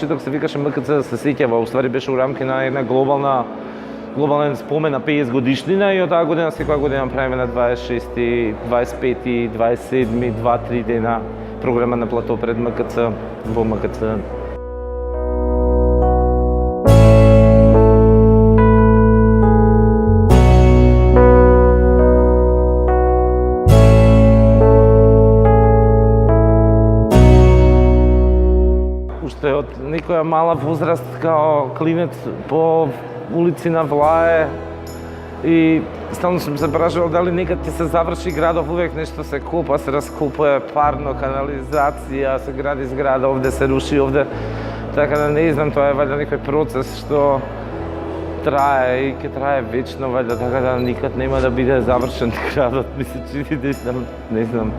почеток се викаше МКЦ да се сеќава, уствари беше у рамки на една глобален спомен на 50 годишнина и од таа година секоја година правиме на 26, 25, 27, 2-3 дена програма на плато пред МКЦ, во МКЦ. Уште од некоја мала возраст као клинец по улици на Влае и стално сум се прашувал дали некад ќе се заврши градов, увек нешто се копа, се раскопува парно, канализација, се гради зграда, овде се руши, овде. Така да не знам, тоа е вајда некој процес што трае и ќе трае вечно, вајда, така да никад нема да биде завршен градот, ми се чини, не знам.